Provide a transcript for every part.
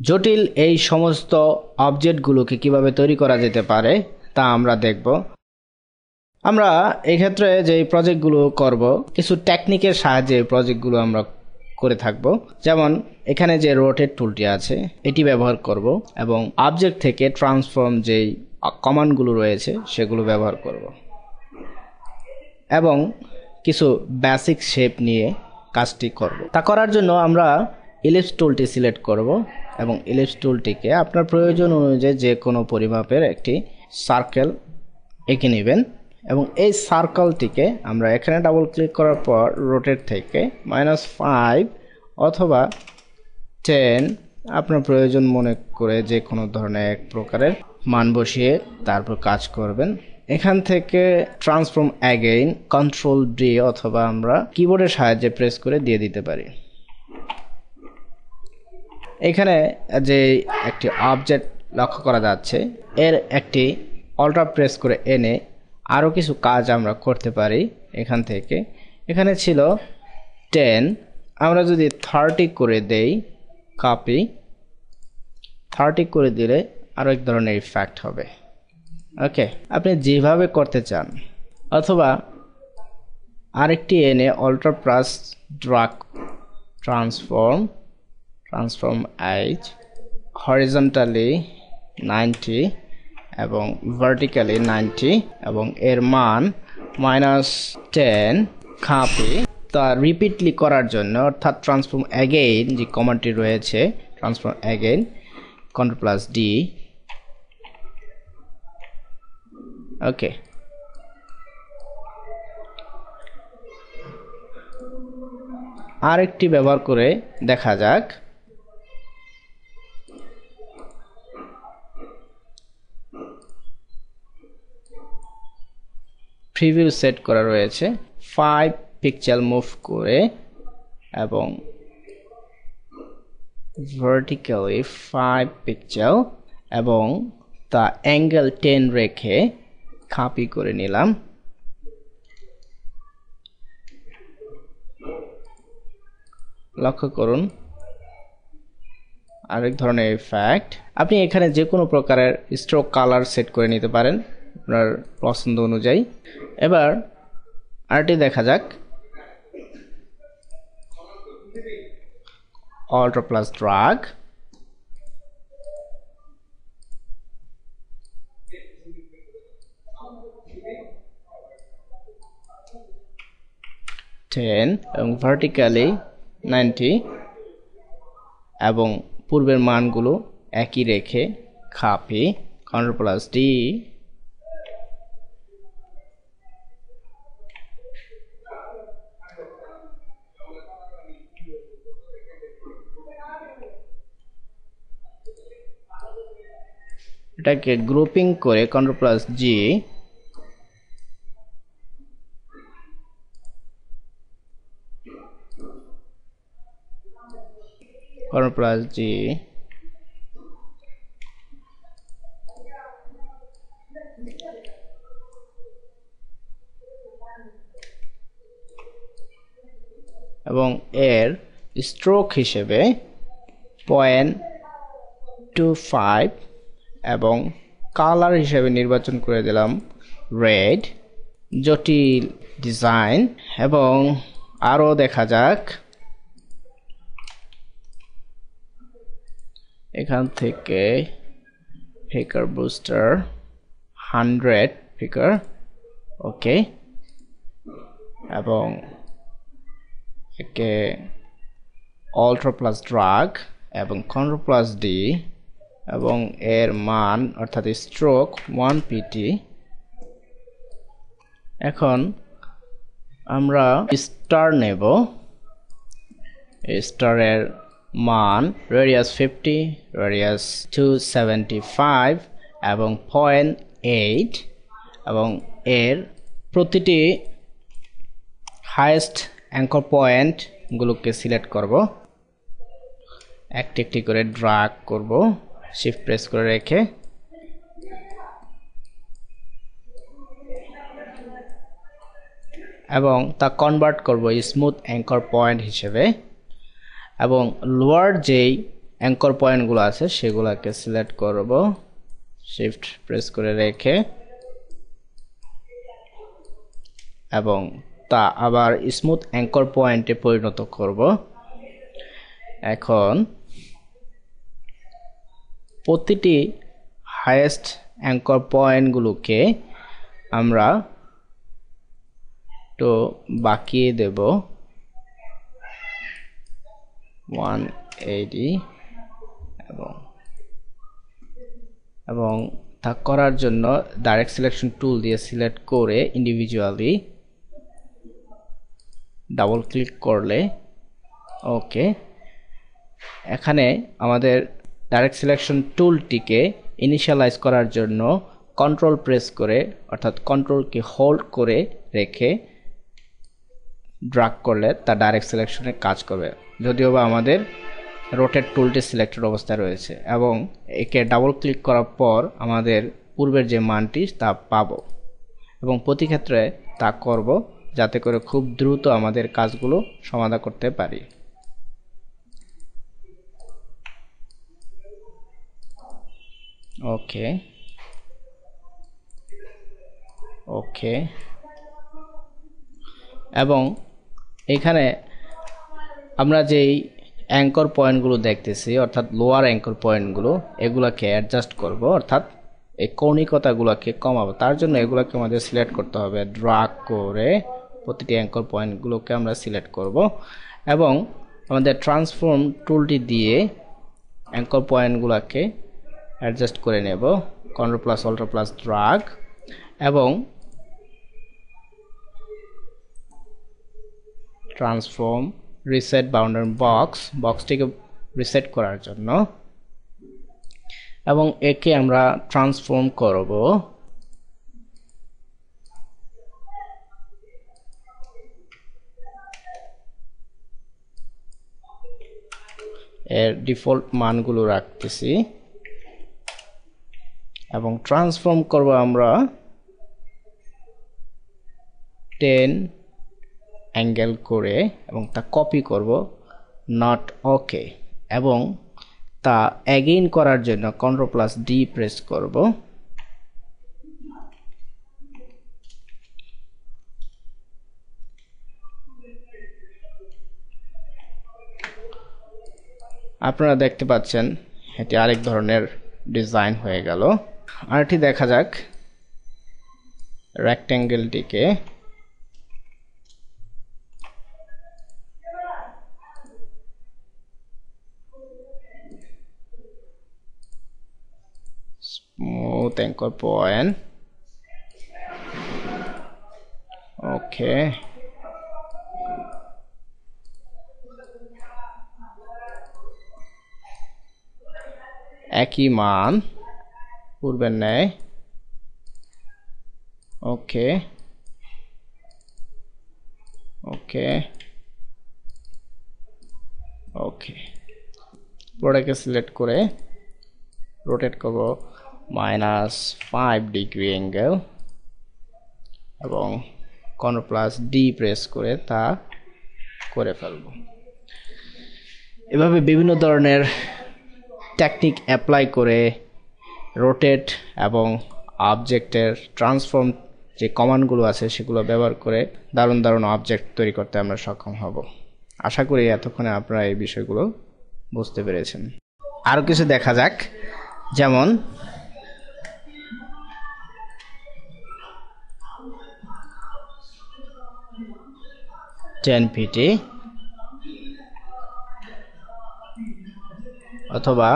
জটিল এই সমস্ত অবজেক্টগুলোকে কিভাবে তৈরি করা যেতে পারে তা আমরা দেখব। আমরা এই ক্ষেত্রে যে প্রজেক্টগুলো করব কিছু টেকনিকের সাহায্যে এই প্রজেক্টগুলো আমরা করে থাকব। যেমন এখানে যে রোটেট টুলটি আছে এটি ব্যবহার করব এবং অবজেক্ট থেকে ট্রান্সফর্ম যেই কমান্ডগুলো রয়েছে সেগুলো ব্যবহার করব এবং কিছু বেসিক শেপ নিয়ে কাজটি করব। তা করার জন্য আমরা ইলিপস টুলটি সিলেক্ট করব এবং ইলিপস টুলটিকে আপনার প্রয়োজন অনুযায়ী যে কোনো পরিমাপের একটি সার্কেল এঁকে নেবেন এবং এই সার্কেলটিকে আমরা এখানে ডাবল ক্লিক করার পর রোটেট থেকে -5 অথবা 10 আপনার প্রয়োজন মনে করে যে কোনো ধরনের এক প্রকারের মান বসিয়ে তারপর কাজ করবেন। এখান থেকে ট্রান্সফর্ম অ্যাগেইন কন্ট্রোল ডি অথবা আমরা কিবোর্ডের সাহায্যে প্রেস করে দিয়ে দিতে পারি। এখানে যে একটি অবজেক্ট লক্ষ্য করা যাচ্ছে এর একটি অল্টার প্রেস করে এনে আরও কিছু কাজ আমরা করতে পারি। এখান থেকে এখানে ছিল 10, আমরা যদি 30 করে দেই, কপি 30 করে দিলে আরও এক ধরনের ইফেক্ট হবে। ওকে, আপনি যেভাবে করতে চান অথবা আরেকটি এনে alter plus drag transform as horizontally 90 এবং ভার্টিক্যালি 90 এবং এর মান -10 কপি। তা রিপিটলি করার জন্য অর্থাৎ ট্রান্সফর্ম অ্যাগেইন যে কমান্ডটি রয়েছে transform again control plus D. Okay, আরেকটি ব্যবহার করে দেখা যাক। প্রিভিউ সেট করা রয়েছে 5 পিক্সেল মুভ করে এবং ভার্টিক্যালি 5 পিক্সেল এবং তা অ্যাঙ্গেল 10 রেখে কপি করে নিলাম। লক্ষ্য করুন আরেক ধরনের ইফেক্ট। আপনি এখানে যে কোনো প্রকারের স্ট্রোক কালার সেট করে নিতে পারেন আপনার পছন্দ অনুযায়ী। এবার আরটি দেখা যাক, অল্টার প্লাস ড্র্যাগ এবং ভার্টিক্যালি 90 এবং পূর্বের মানগুলো একই রেখে কপি কন্ট্রোল প্লাস ডি। এটাকে গ্রুপিং করে control plus G control plus G এবং এর স্ট্রোক হিসেবে 0.25 এবং কালার হিসেবে নির্বাচন করে দিলাম রেড। জটিল ডিজাইন এবং আরও দেখা যাক, এখান থেকে ফিগার বুস্টার 100 ফিগার, ওকে, এবং একে অল্টার প্লাস ড্র্যাগ এবং কন্ট্রোল প্লাস ডি এবং এর মান অর্থাৎ স্ট্রোক 1 pt। এখন আমরা স্টার নেব, স্টারের মান রেডিয়াস 50, রেডিয়াস 275 এবং 0.8 এবং এর প্রতিটি হাইয়েস্ট অ্যাঙ্কর পয়েন্ট গুলোকে সিলেক্ট করব, একটি একটি করে ড্র্যাগ করব শিফট প্রেস করে রেখে এবং তা কনভার্ট করব স্মুথ অ্যাঙ্কর পয়েন্ট হিসেবে এবং লোয়ার যেই অ্যাঙ্কর পয়েন্টগুলো আছে সেগুলোকে সিলেক্ট করব, শিফট প্রেস করে রেখে, এবং তা আবার স্মুথ অ্যাঙ্কর পয়েন্টে পরিণত করব। এখন প্রতিটি হাইয়েস্ট অ্যাঙ্কর পয়েন্টগুলোকে আমরা তো বাকিয়ে দেব 180, এবং তা করার জন্য ডাইরেক্ট সিলেকশন টুল দিয়ে সিলেক্ট করে ইন্ডিভিজুয়ালি ডাবল ক্লিক করলে ওকে, এখানে আমাদের ডাইরেক্ট সিলেকশন টুলটিকে ইনিশিয়ালাইজ করার জন্য কন্ট্রোল প্রেস করে, অর্থাৎ কন্ট্রোলকে হোল্ড করে রেখে ড্র্যাগ করলে তা ডাইরেক্ট সিলেকশনে কাজ করবে, যদিও বা আমাদের রোটেট টুলটি সিলেক্টেড অবস্থায় রয়েছে। এবং একে ডাবল ক্লিক করার পর আমাদের পূর্বের যে মানটি তা পাবো, এবং প্রতি ক্ষেত্রে তা করব যাতে করে খুব দ্রুত আমাদের কাজগুলো সমাধান করতে পারি। ওকে ওকে, এবং এখানে আমরা যেই অ্যাঙ্কর পয়েন্টগুলো দেখতেছি, অর্থাৎ লোয়ার অ্যাঙ্কর পয়েন্টগুলো, এগুলাকে অ্যাডজাস্ট করব, অর্থাৎ এই কৌণিকতাগুলোকে কমাবো। তার জন্য এগুলোকে আমাদের সিলেক্ট করতে হবে, ড্র্যাগ করে প্রতিটি অ্যাঙ্কর পয়েন্টগুলোকে আমরা সিলেক্ট করব, এবং আমাদের ট্রান্সফর্ম টুলটি দিয়ে অ্যাঙ্কর পয়েন্টগুলোকে অ্যাডজাস্ট করে নেব, control plus alter plus drag, এবং ট্রান্সফর্ম রিসেট বাউন্ডারি বক্সটিকে রিসেট করার জন্য, এবং একে আমরা ট্রান্সফর্ম করব এর ডিফল্ট মানগুলো রাখতেছি, এবং ট্রান্সফর্ম করব আমরা 10 অ্যাঙ্গেল করে, এবং তা কপি করব নট ওকে, এবং তা অ্যাগেইন করার জন্য কন্ট্রোল প্লাস ডি প্রেস করব, আপনারা দেখতে পাচ্ছেন এটি আরেক ধরনের ডিজাইন হয়ে গেল। আরেকটি দেখা যাক, রেক্ট্যাঙ্গেলটিকে স্মুথ অ্যাঙ্কর পয়েন্ট, ওকে, একই মান পূর্বের ন্যায়, ওকে ওকে ওকে, প্রোডাক্টকে সিলেক্ট করে রোটেট করব -5 ডিগ্রি অ্যাঙ্গেল, এবং কন্ট্রোল প্লাস ডি প্রেস করে তা করে ফেলব। এভাবে বিভিন্ন ধরনের টেকনিক অ্যাপ্লাই করে রোটেট এবং অবজেক্টের ট্রান্সফর্ম যে কমান্ডগুলো আছে সেগুলো ব্যবহার করে দারুণ দারুণ অবজেক্ট তৈরি করতে আমরা সক্ষম হব। আশা করি এতক্ষণে আপনারা এই বিষয়গুলো বুঝতে পেরেছেন। আরও কিছু দেখা যাক, যেমন pt অথবা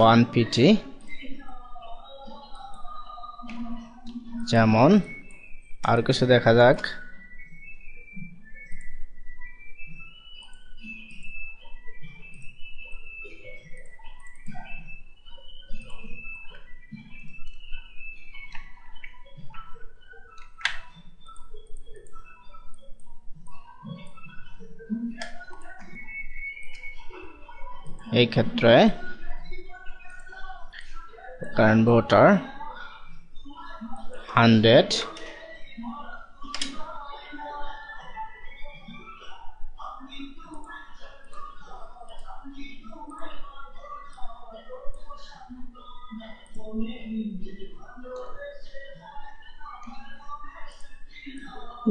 1 pt, যেমন আর কিছু দেখা যাক, এই ক্ষেত্রে কারেন্ট ভোটার 100,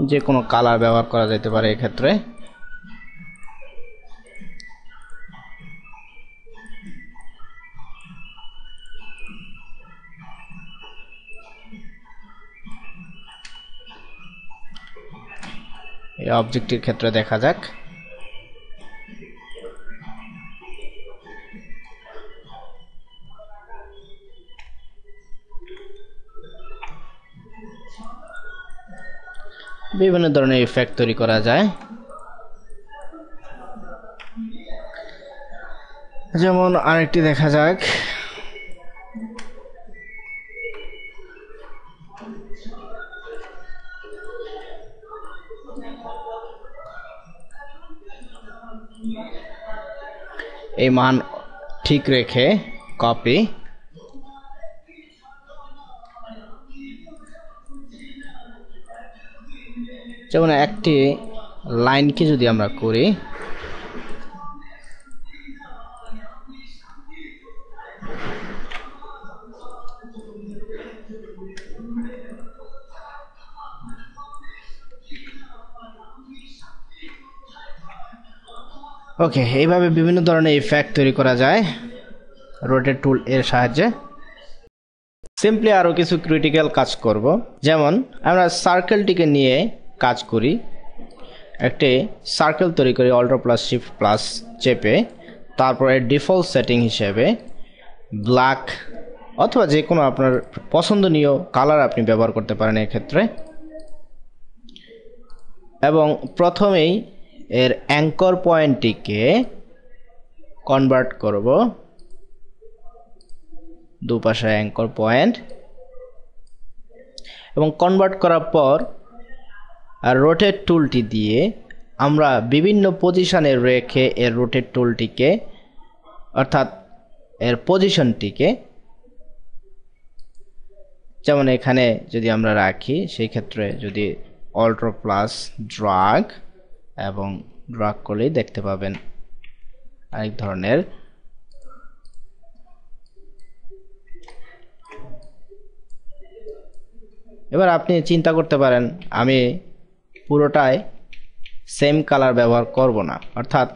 যে কোনো কালার ব্যবহার করা যেতে পারে এই ক্ষেত্রে। এই অবজেক্টের ক্ষেত্রে দেখা যাক। বিভিন্ন ধরনের ইফেক্ট তৈরি করা যায়, যেমন আরেকটি দেখা যাক। এই মান ঠিক রেখে কপি, যেমন একটি লাইনকে যদি আমরা করি, ওকে, এইভাবে বিভিন্ন ধরনের ইফেক্ট তৈরি করা যায় রোটেট টুল এর সাহায্যে। সিম্পলি আরও কিছু ক্রিটিক্যাল কাজ করব, যেমন আমরা সার্কেলটিকে নিয়ে কাজ করি। একটি সার্কেল তৈরি করি Alt+Shift+ চেপে, তারপরে ডিফল্ট সেটিং হিসেবে ব্ল্যাক অথবা যে কোনো আপনার পছন্দনীয় কালার আপনি ব্যবহার করতে পারেন এক্ষেত্রে। এবং প্রথমেই এর অ্যাঙ্কর পয়েন্টটিকে কনভার্ট করব, দুপাশে অ্যাঙ্কর পয়েন্ট, এবং কনভার্ট করার পর রোটেট টুলটি দিয়ে আমরা বিভিন্ন পজিশনে রেখে এর রোটেট টুলটিকে, অর্থাৎ এর পজিশনটিকে, যেমন এখানে যদি আমরা রাখি, সেই ক্ষেত্রে যদি Alt+Drag এবং ড্রাগ করলেই দেখতে পাবেন আরেক ধরনের। এবার আপনি চিন্তা করতে পারেন আমি পুরোটাই সেম কালার ব্যবহার করব না, অর্থাৎ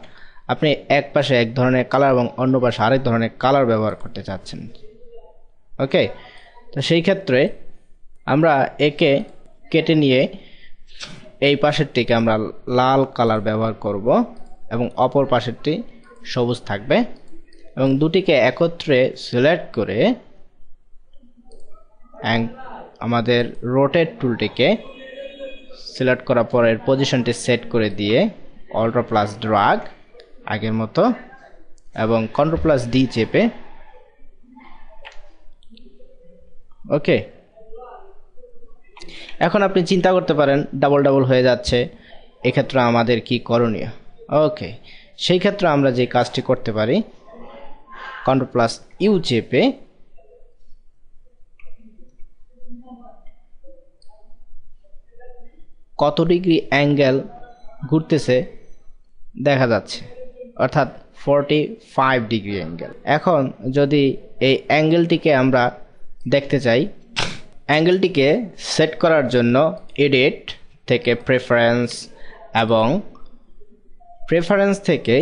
আপনি এক পাশে এক ধরনের কালার এবং অন্য পাশে আরেক ধরনের কালার ব্যবহার করতে চাচ্ছেন। ওকে, তো সেই ক্ষেত্রে আমরা একে কেটে নিয়ে এই পাশেরটিকে আমরা লাল কালার ব্যবহার করব এবং অপর পাশেরটি সবুজ থাকবে, এবং দুটিকে একত্রে সিলেক্ট করে আমাদের রোটেট টুলটিকে সিলেক্ট করার পর এর পজিশনটি সেট করে দিয়ে Alt+Drag আগের মতো এবং Ctrl+D চেপে, ওকে, এখন আপনি চিন্তা করতে পারেন ডাবল ডাবল হয়ে যাচ্ছে, এক্ষেত্রে আমাদের কি করণীয়। ওকে, সেই ক্ষেত্রে আমরা যে কাজটি করতে পারি, Ctrl+U চেপে কত ডিগ্রি অ্যাঙ্গেল ঘুরতেছে দেখা যাচ্ছে, অর্থাৎ 45 ডিগ্রি অ্যাঙ্গেল। এখন যদি এই অ্যাঙ্গেলটিকে আমরা দেখতে চাই, অ্যাঙ্গেলটিকে সেট করার জন্য এডিট থেকে প্রেফারেন্স, এবং প্রেফারেন্স থেকে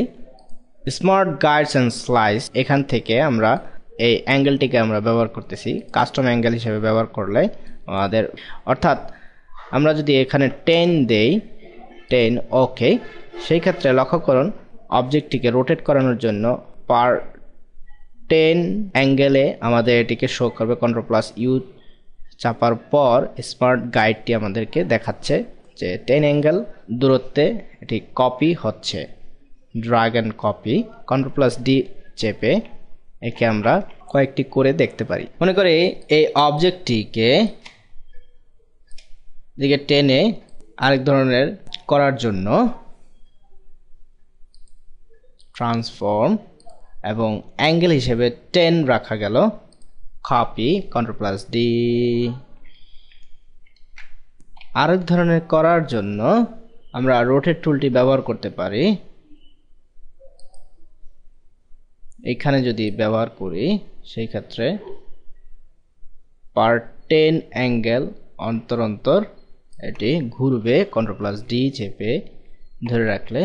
স্মার্ট গাইডস অ্যান্ড স্লাইস, এখান থেকে আমরা এই অ্যাঙ্গেলটিকে আমরা ব্যবহার করতেছি কাস্টম অ্যাঙ্গেল হিসেবে ব্যবহার করলে আমাদের, অর্থাৎ আমরা যদি এখানে 10 দেই, 10, ওকে, সেই ক্ষেত্রে লক্ষ্য করুন অবজেক্টটিকে রোটেট করানোর জন্য পার 10 অ্যাঙ্গেলে আমাদের এটিকে শো করবে। Ctrl+U চাপার পর স্মার্ট গাইডটি আমাদেরকে দেখাচ্ছে যে 10 অ্যাঙ্গেল দূরত্বে এটি কপি হচ্ছে, ড্র্যাগ অ্যান্ড কপি। Ctrl+D চেপে একে আমরা কয়েকটি করে দেখতে পারি। মনে করে এই অবজেক্টটিকে দিকে টেনে আরেক ধরনের করার জন্য ট্রান্সফর্ম এবং অ্যাঙ্গেল হিসেবে 10 রাখা গেল, কপি, Ctrl+D। আরেক ধরনের করার জন্য আমরা রোটেট টুলটি ব্যবহার করতে পারি। এখানে যদি ব্যবহার করি সেই ক্ষেত্রে পার 10 অ্যাঙ্গেল অন্তর অন্তর এটি ঘুরবে। Ctrl+D চেপে ধরে রাখলে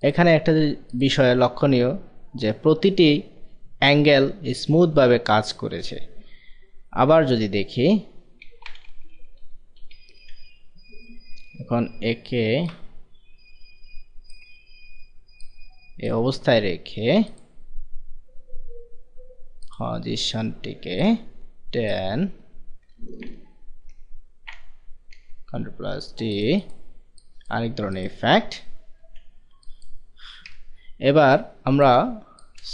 এখানে একটা বিষয় লক্ষণীয় যে প্রতিটি অ্যাঙ্গেল স্মুথ ভাবে কাজ করেছে। আবার যদি দেখি, এখন একে এই অবস্থায় রেখে পজিশনটিকে 10, Ctrl+D, আরেক ধরনের ইফেক্ট। এবার আমরা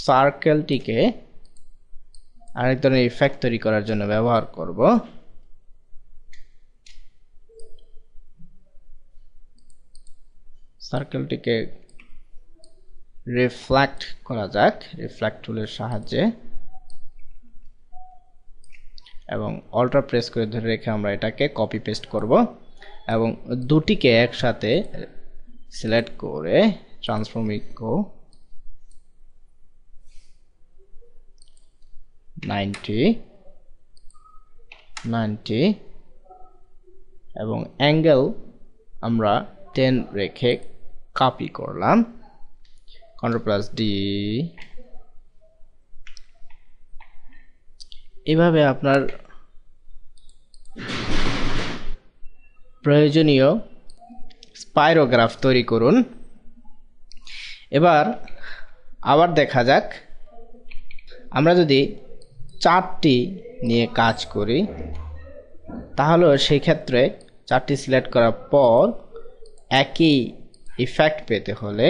সার্কেলটিকে আরেক ধরনের ইফেক্ট তৈরি করার জন্য ব্যবহার করব। সার্কেলটিকে রিফ্লেক্ট করা যাক রিফ্লেক্ট টুলের সাহায্যে, এবং অল্টার প্রেস করে ধরে রেখে আমরা এটাকে কপি পেস্ট করব এবং দুটিকে একসাথে সিলেক্ট করে ট্রান্সফর্ম ইকো 90 এবং অ্যাঙ্গেল আমরা 10 রেখে কপি করলাম। Ctrl+D। এভাবে আপনার প্রয়োজনীয় স্পাইরোগ্রাফ তৈরি করুন। এবার আবার দেখা যাক, আমরা যদি চারটি নিয়ে কাজ করি তাহলে সেই ক্ষেত্রে চারটি সিলেক্ট করার পর একই ইফেক্ট পেতে হলে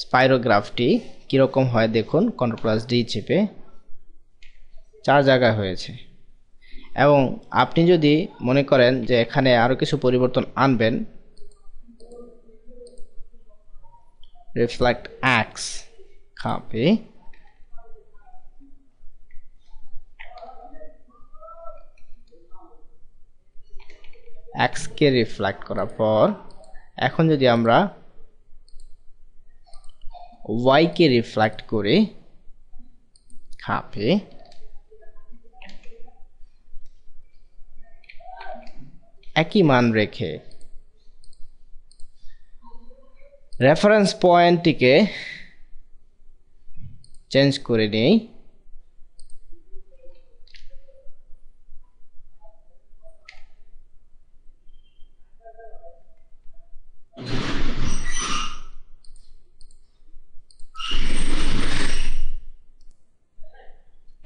স্পাইরোগ্রাফটি কীরকম হয় দেখুন। Ctrl+D চেপে 4 জায়গায় হয়েছে। এবং আপনি যদি মনে করেন যে এখানে আরো কিছু পরিবর্তন আনবেন, রিফ্লেক্ট এক্স, কপি, এক্স কে রিফ্লেক্ট করার পর এখন যদি আমরা ওয়াই কে রিফ্লেক্ট করি, কপি, একই মান রেখে রেফারেন্স পয়েন্টটিকে চেঞ্জ করে নেই।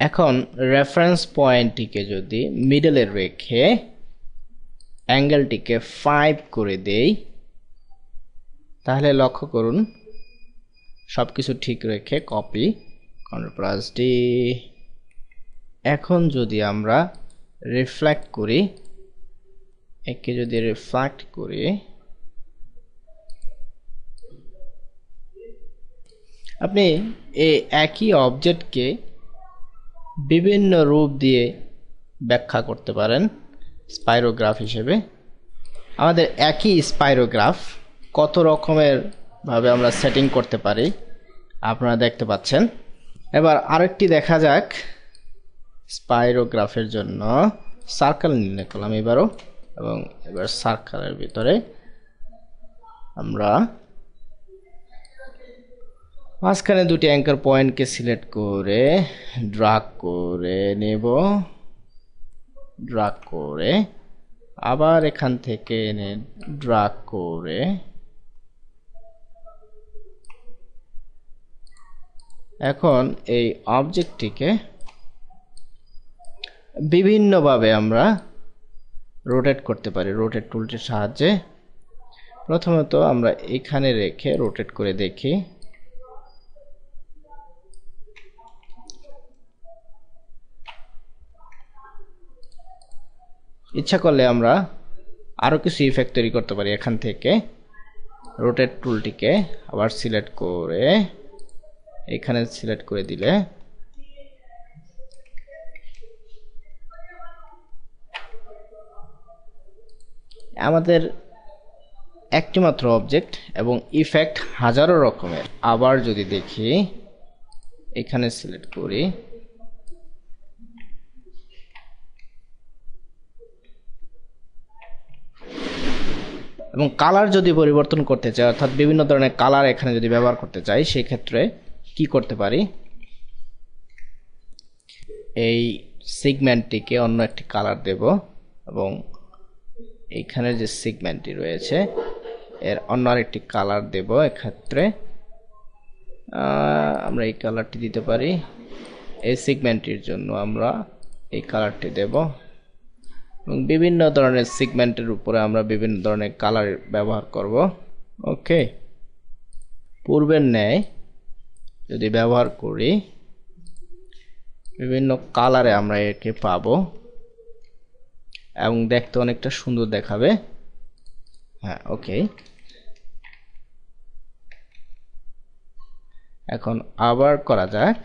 এখন রেফারেন্স পয়েন্টটিকে যদি মিডলে রেখে অ্যাঙ্গেলটিকে 5 করে দেই তাহলে লক্ষ্য করুন সবকিছু ঠিক রেখে কপি, Ctrl+D। এখন যদি আমরা রিফ্লেক্ট করি, একে যদি রিফ্লেক্ট করি, আপনি এই একই অবজেক্টকে বিভিন্ন রূপ দিয়ে ব্যাখ্যা করতে পারেন স্পাইরোগ্রাফ হিসেবে। আমাদের একই স্পাইরোগ্রাফ কত রকমের ভাবে আমরা সেটিং করতে পারি আপনারা দেখতে পাচ্ছেন। এবার আরেকটি দেখা যাক। স্পাইরোগ্রাফের জন্য সার্কেল নির্ণয় করলাম এবারও, এবং এবার সার্কেলের ভিতরে আমরা মাঝখানে দুটি অ্যাঙ্কার পয়েন্টকে সিলেক্ট করে ড্র্যাগ করে নেব, ড্র্যাগ করে আবার এখান থেকে এনে ড্র্যাগ করে এখন এই অবজেক্টটিকে বিভিন্নভাবে আমরা রোটেট করতে পারি রোটেট টুলটির সাহায্যে। প্রথমত আমরা এখানে রেখে রোটেট করে দেখি, ইচ্ছা করলে আমরা আরো কিছু ইফেক্ট তৈরি করতে পারি। এখান থেকে রোটেট টুলটিকে আবার সিলেক্ট করে এখানে সিলেক্ট করে দিলে আমাদের একটি মাত্র অবজেক্ট এবং ইফেক্ট হাজারো রকমের। আবার যদি দেখি এখানে সিলেক্ট করি, এবং কালার যদি পরিবর্তন করতে চাই, অর্থাৎ বিভিন্ন ধরনের কালার এখানে যদি ব্যবহার করতে চাই, সেই ক্ষেত্রে কি করতে পারি, এই সেগমেন্টটিকে অন্য একটি কালার দেব এবং এইখানে যে সেগমেন্টটি রয়েছে এর অন্য আরেকটি কালার দেব। এক্ষেত্রে আমরা এই কালারটি দিতে পারি, এই সেগমেন্টটির জন্য আমরা এই কালারটি দেব এবং বিভিন্ন ধরনের সেগমেন্টের উপরে আমরা বিভিন্ন ধরনের কালার ব্যবহার করব। ওকে, পূর্বের ন্যায় যদি ব্যবহার করি, বিভিন্ন কালারে আমরা একে পাবো এবং দেখতে অনেকটা সুন্দর দেখাবে। হ্যাঁ, ওকে, এখন আবার করা যাক।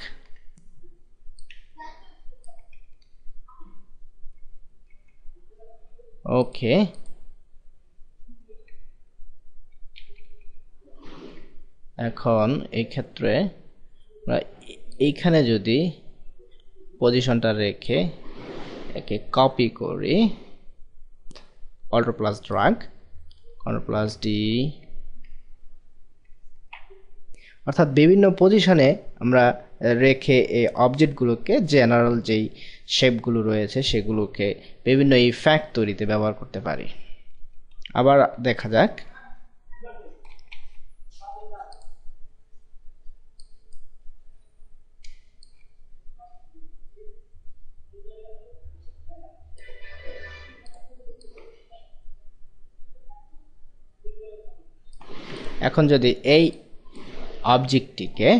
ওকে, এখন এই ক্ষেত্রে এইখানে যদি পজিশনটা রেখে একে কপি করি, Ctrl+ ড্র্যাগ, Ctrl+ D, অর্থাৎ বিভিন্ন পজিশনে আমরা রেখে এই অবজেক্টগুলোকে, জেনারেল যেই শেপগুলো রয়েছে সেগুলোকে বিভিন্ন ইফেক্ট তৈরিতে ব্যবহার করতে পারি। আবার দেখা যাক। এখন যদি এই অবজেক্টটিকে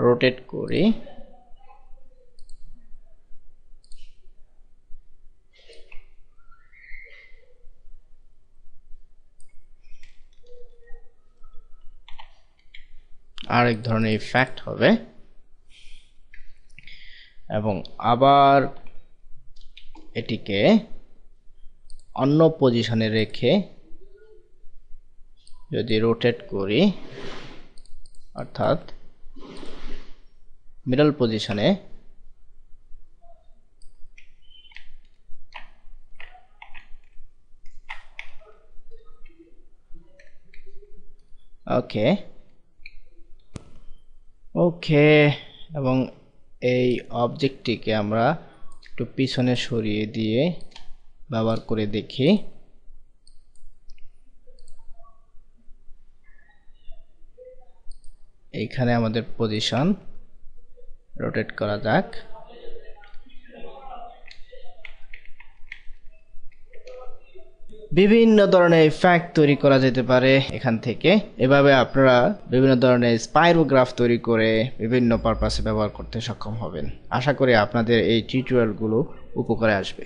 রোটেট করি, আরেক ধরনের ইফেক্ট হবে এবং আবার এটিকে অন্য পজিশনে রেখে যদি রোটেট করি, অর্থাৎ মিডল পজিশনে, ওকে ওকে, এবং এই অবজেক্টটিকে আমরা একটু পিছনে সরিয়ে দিয়ে ব্যবহার করে দেখি। এইখানে আমাদের পজিশন রোটেট করা যাক। বিভিন্ন ধরনের ইফেক্ট তৈরি করা যেতে পারে এখান থেকে। এভাবে আপনারা বিভিন্ন ধরনের স্পাইরোগ্রাফ তৈরি করে বিভিন্ন পারপাসে ব্যবহার করতে সক্ষম হবেন। আশা করি আপনাদের এই টিউটোরিয়ালগুলো উপকারে আসবে।